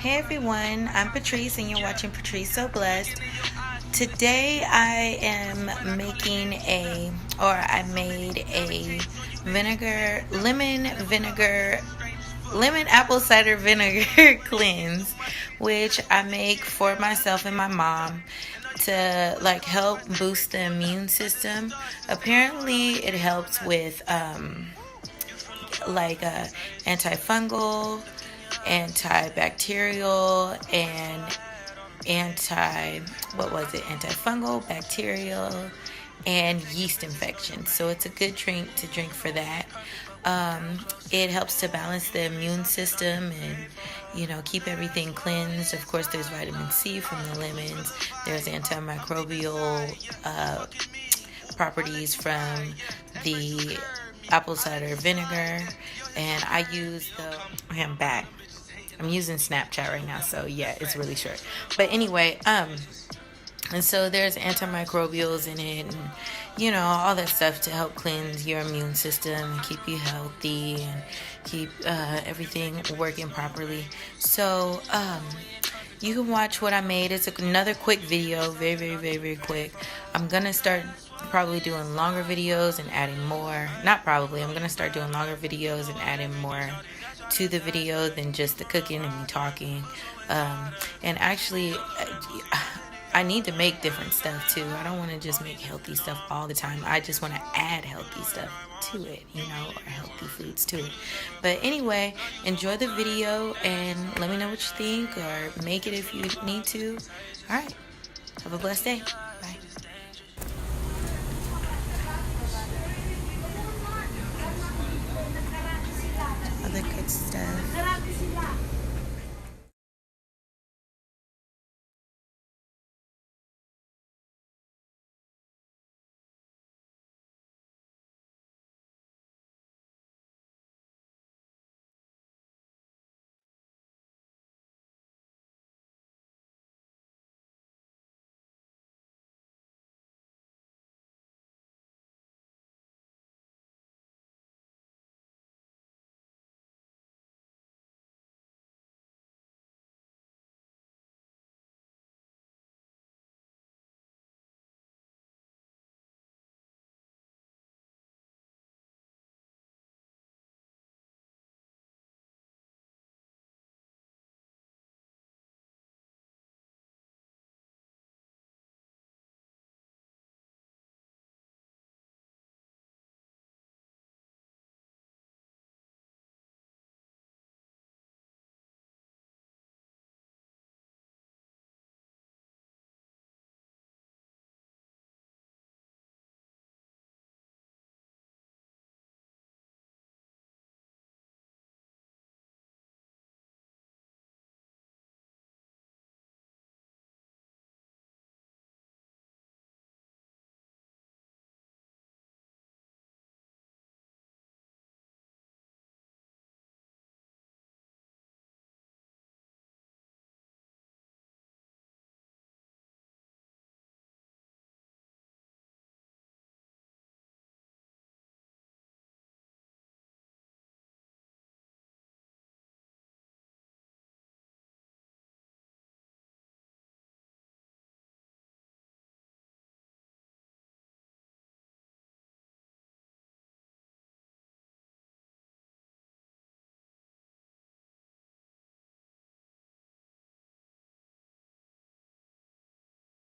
Hey everyone, I'm Patrice and you're watching Patrice So Blessed. Today I made a lemon apple cider vinegar cleanse, which I make for myself and my mom to help boost the immune system. Apparently it helps with antifungal, antibacterial, and antifungal, bacterial, and yeast infections. So it's a good drink to drink for that. It helps to balance the immune system and keep everything cleansed. Of course, there's vitamin C from the lemons. There's antimicrobial properties from the apple cider vinegar, and I use I'm back. I'm using Snapchat right now, so yeah, it's really short. But anyway, and so there's antimicrobials in it, and all that stuff to help cleanse your immune system and keep you healthy and keep everything working properly. So you can watch what I made. It's another quick video, very, very, very, very quick. I'm gonna start probably doing longer videos and adding more. Not probably. I'm gonna start doing longer videos and adding more to the video than just the cooking and me talking. And actually, I need to make different stuff too. I don't want to just make healthy stuff all the time. I just want to add healthy stuff to it, or healthy foods to it. But anyway, enjoy the video and let me know what you think, or make it if you need to. All right. Have a blessed day. Bye. All the good stuff.